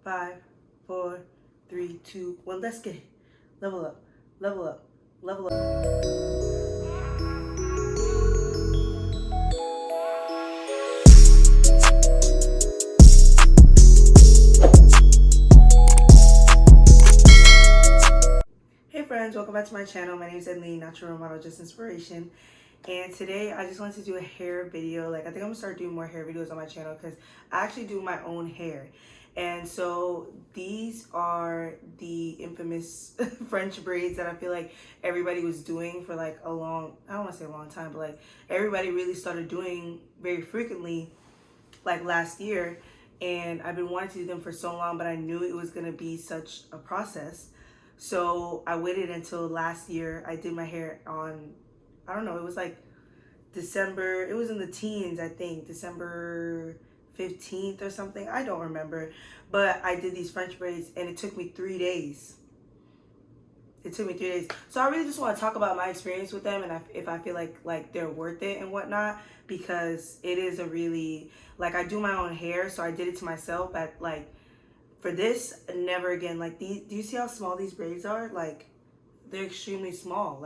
5, 4, 3, 2, 1. Let's get it. Level up, level up, level up. Hey friends, welcome back to my channel. My name is Edln, natural model, just inspiration. And today I just wanted to do a hair video. I think I'm gonna start doing more hair videos on my channel because I actually do my own hair. And so these are the infamous French braids that I feel like everybody was doing for like a long, I don't want to say a long time, but like everybody really started doing very frequently like last year. And I've been wanting to do them for so long, but I knew it was gonna be such a process. So I waited until last year. I did my hair on, I don't know, it was like December, it was in the teens, I think, December 15th or something. I don't remember, but I did these French braids and it took me 3 days. It took me 3 days. So I really just want to talk about my experience with them and if I feel like they're worth it and whatnot, because it is a really, I do my own hair, so I did it to myself at for this, never again. Do you see how small these braids are? They're extremely small.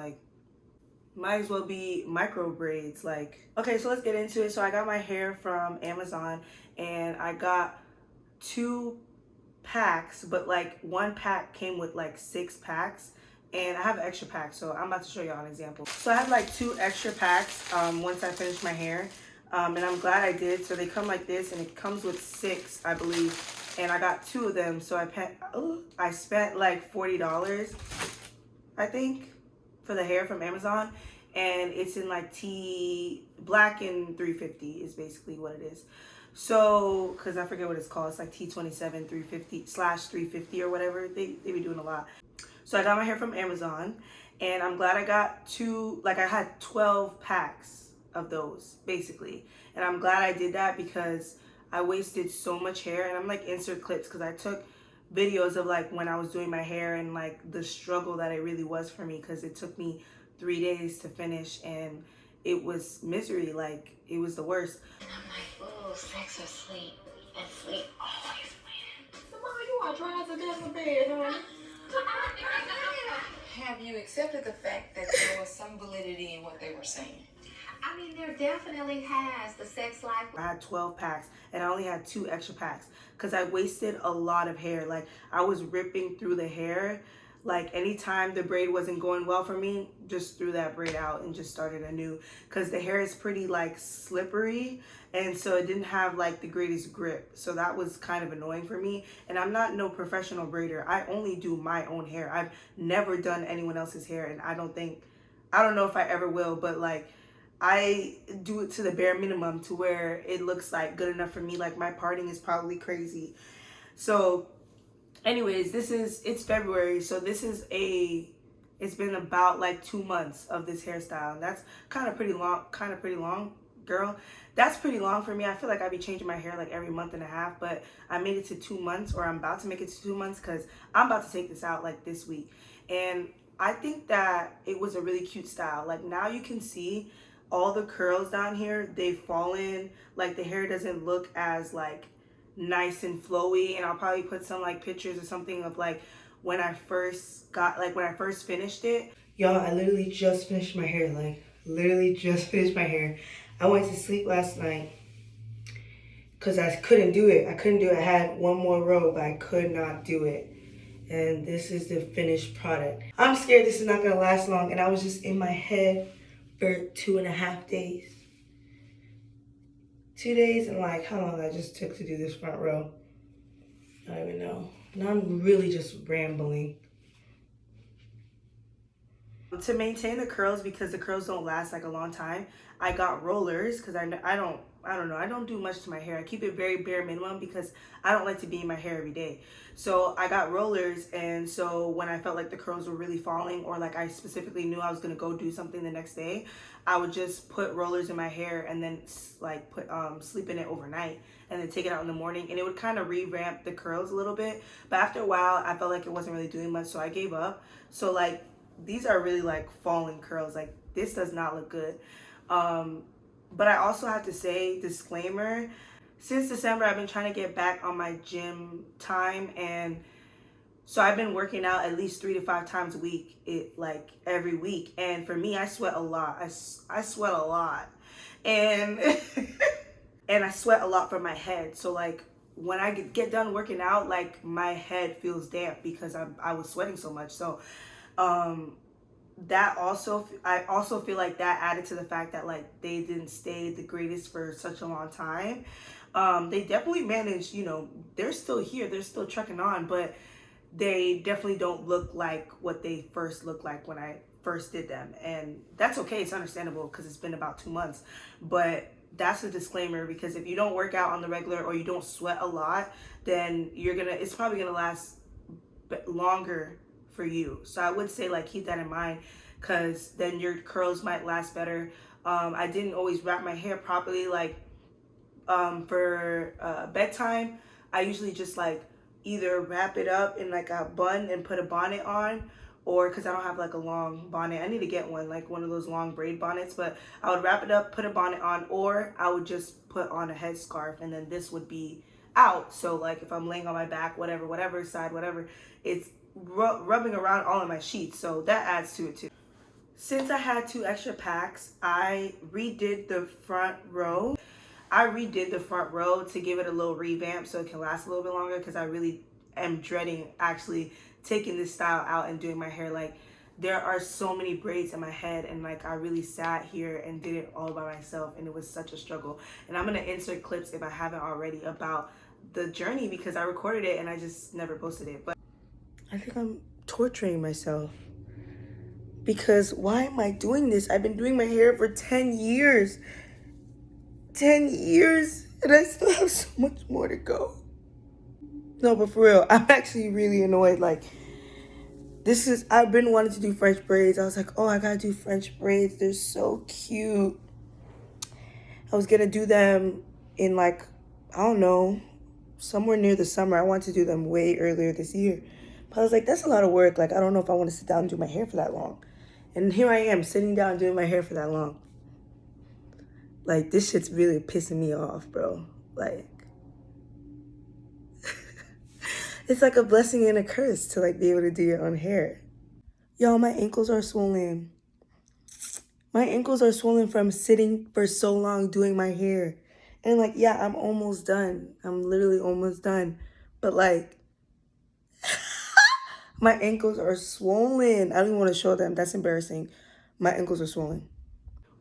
Might as well be micro braids. Okay, so let's get into it. So I got my hair from Amazon and I got 2 packs, but one pack came with 6 packs, and I have an extra pack, so I'm about to show y'all an example. So I have 2 extra packs once I finish my hair, and I'm glad I did. So they come like this, and it comes with 6, I believe, and I got 2 of them. So I spent like $40, I think, for the hair from Amazon, and it's in tea black and 350 is basically what it is. So because I forget what it's called, it's T27 350 / 350 or whatever. They be doing a lot. So I got my hair from Amazon, and I'm glad I got 2, I had 12 packs of those basically, and I'm glad I did that because I wasted so much hair. And I'm insert clips because I took videos of when I was doing my hair and the struggle that it really was for me, because it took me 3 days to finish and it was misery. It was the worst. And I'm oh, sex or sleep, and sleep always wins. Mama, you are trying to get in bed, honey. Have you accepted the fact that there was some validity in what they were saying? I mean, there definitely has the sex life. I had 12 packs and I only had 2 extra packs because I wasted a lot of hair. I was ripping through the hair. Anytime the braid wasn't going well for me, just threw that braid out and just started anew, because the hair is pretty slippery, and so it didn't have the greatest grip. So that was kind of annoying for me. And I'm not no professional braider. I only do my own hair. I've never done anyone else's hair, and I don't know if I ever will, but I do it to the bare minimum to where it looks good enough for me. My parting is probably crazy. So anyways, it's February, so it's been about 2 months of this hairstyle, and that's kind of pretty long, girl. That's pretty long for me. I feel like I be changing my hair every month and a half, but I made it to 2 months, or I'm about to make it to 2 months, because I'm about to take this out this week. And I think that it was a really cute style. Now you can see all the curls down here, they've fallen. The hair doesn't look as nice and flowy, and I'll probably put some pictures or something of when I first finished it. Y'all, I literally just finished my hair. Literally just finished my hair. I went to sleep last night because I couldn't do it. I had one more row, but I could not do it. And this is the finished product. I'm scared this is not gonna last long, and I was just in my head for 2.5 days. 2 days, and how long I just took to do this front row, I don't even know. Now I'm really just rambling. To maintain the curls, because the curls don't last a long time, I got rollers, because I don't know, I don't do much to my hair. I keep it very bare minimum because I don't like to be in my hair every day. So I got rollers, and so when I felt the curls were really falling, or I specifically knew I was gonna go do something the next day, I would just put rollers in my hair and then sleep in it overnight and then take it out in the morning, and it would kind of revamp the curls a little bit. But after a while, I felt like it wasn't really doing much, so I gave up. So these are really falling curls. This does not look good. But I also have to say, disclaimer, since December, I've been trying to get back on my gym time, and so I've been working out at least 3 to 5 times a week, like every week. And for me, I sweat a lot. I sweat a lot, and and I sweat a lot from my head. So like when I get done working out, like my head feels damp because I was sweating so much. So that also, I also feel like that added to the fact that like they didn't stay the greatest for such a long time. They definitely managed, you know, they're still here, they're still trucking on, but they definitely don't look like what they first looked like when I first did them. And that's okay, it's understandable because it's been about 2 months. But that's a disclaimer, because if you don't work out on the regular or you don't sweat a lot, then it's probably gonna last longer for you. So I would say like keep that in mind, because then your curls might last better. I didn't always wrap my hair properly. Like for bedtime, I usually just like either wrap it up in like a bun and put a bonnet on, or because I don't have like a long bonnet, I need to get one, like one of those long braid bonnets. But I would wrap it up, put a bonnet on, or I would just put on a headscarf, and then this would be out. So like if I'm laying on my back, whatever side, whatever, it's rubbing around all of my sheets. So that adds to it too. Since I had 2 extra packs, I redid the front row. To give it a little revamp so it can last a little bit longer, because I really am dreading actually taking this style out and doing my hair. Like there are so many braids in my head, and like I really sat here and did it all by myself, and it was such a struggle. And I'm gonna insert clips, if I haven't already, about the journey, because I recorded it and I just never posted it. But I think I'm torturing myself, because why am I doing this? I've been doing my hair for 10 years. 10 years, and I still have so much more to go. No, but for real, I'm actually really annoyed. Like, I've been wanting to do French braids. I was like, oh, I gotta do French braids. They're so cute. I was gonna do them in like, I don't know, somewhere near the summer. I wanted to do them way earlier this year. But I was like, that's a lot of work. Like, I don't know if I want to sit down and do my hair for that long. And here I am sitting down doing my hair for that long. Like, this shit's really pissing me off, bro. Like, it's like a blessing and a curse to like be able to do your own hair. Y'all, my ankles are swollen. My ankles are swollen from sitting for so long doing my hair. And like, yeah, I'm almost done. I'm literally almost done. But like, my ankles are swollen. I don't even want to show them. That's embarrassing. My ankles are swollen.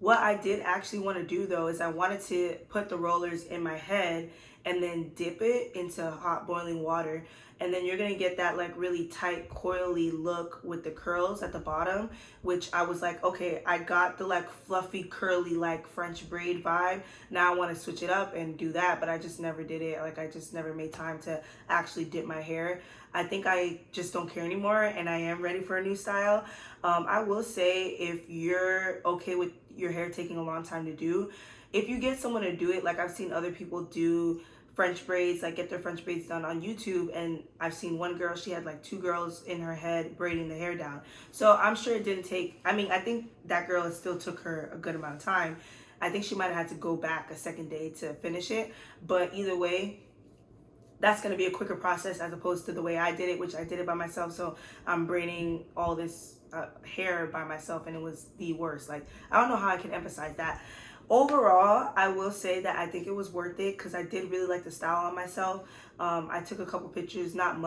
What I did actually want to do though is I wanted to put the rollers in my head and then dip it into hot boiling water, and then you're gonna get that like really tight coily look with the curls at the bottom, which I was like, okay, I got the like fluffy curly like French braid vibe. Now I want to switch it up and do that, but I just never did it. Like I just never made time to actually dip my hair. I think I just don't care anymore, and I am ready for a new style. I will say, if you're okay with your hair taking a long time to do, if you get someone to do it, like I've seen other people do French braids, like get their French braids done on YouTube, and I've seen one girl, she had like 2 girls in her head braiding the hair down. So I'm sure it didn't take, I mean, I think that girl, it still took her a good amount of time. I think she might have had to go back a second day to finish it, but either way, that's going to be a quicker process as opposed to the way I did it, which I did it by myself. So I'm braiding all this hair by myself, and it was the worst. Like, I don't know how I can emphasize that. Overall, I will say that I think it was worth it, because I did really like the style on myself. I took a couple pictures, not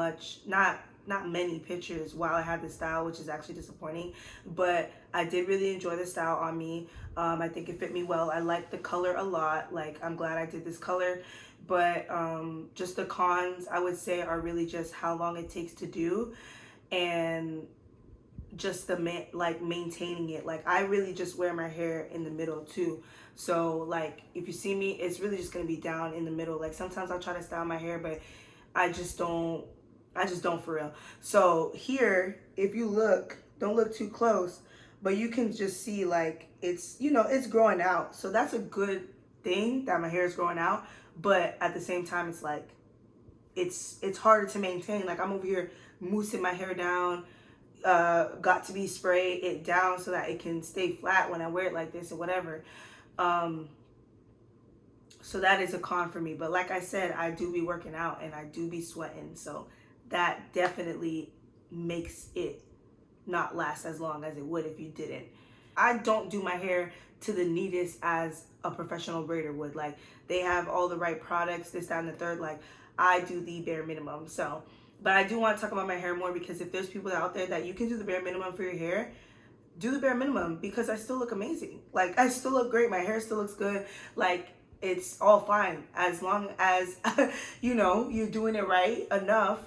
many pictures while I had this style, which is actually disappointing, but I did really enjoy the style on me. I think it fit me well. I like the color a lot. Like, I'm glad I did this color. But just the cons, I would say, are really just how long it takes to do, and just the maintaining it. Like, I really just wear my hair in the middle too. So like, if you see me, it's really just gonna be down in the middle. Like, sometimes I'll try to style my hair, but I just don't for real. So here, if you look, don't look too close, but you can just see like it's, you know, it's growing out. So that's a good thing that my hair is growing out. But at the same time, it's like, it's harder to maintain. Like, I'm over here moussing my hair down, got to be spray it down so that it can stay flat when I wear it like this or whatever. So that is a con for me. But like I said, I do be working out and I do be sweating. So that definitely makes it not last as long as it would if you didn't. I don't do my hair to the neatest as a professional braider would. Like, they have all the right products, this, that, and the third. Like, I do the bare minimum. So, but I do want to talk about my hair more, because if there's people out there that you can do the bare minimum for your hair, do the bare minimum, because I still look amazing. Like, I still look great. My hair still looks good. Like, it's all fine as long as you know, you're doing it right enough.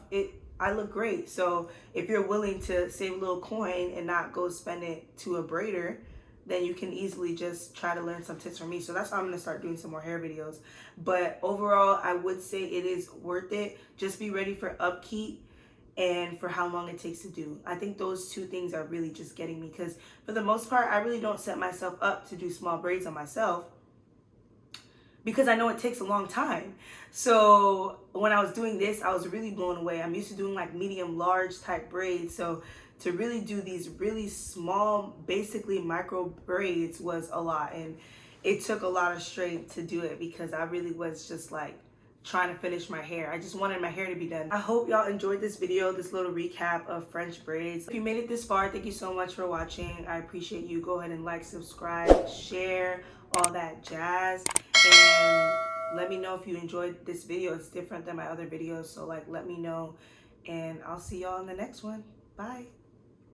I look great. So if you're willing to save a little coin and not go spend it to a braider, then you can easily just try to learn some tips from me. So that's why I'm gonna start doing some more hair videos. But overall, I would say it is worth it. Just be ready for upkeep and for how long it takes to do. I think those two things are really just getting me, because for the most part, I really don't set myself up to do small braids on myself, because I know it takes a long time. So when I was doing this, I was really blown away. I'm used to doing like medium large type braids. So to really do these really small, basically micro braids was a lot. And it took a lot of strength to do it, because I really was just like trying to finish my hair. I just wanted my hair to be done. I hope y'all enjoyed this video, this little recap of French braids. If you made it this far, thank you so much for watching. I appreciate you. Go ahead and like, subscribe, share, all that jazz. And let me know if you enjoyed this video. It's different than my other videos, so like let me know, and I'll see y'all in the next one. Bye.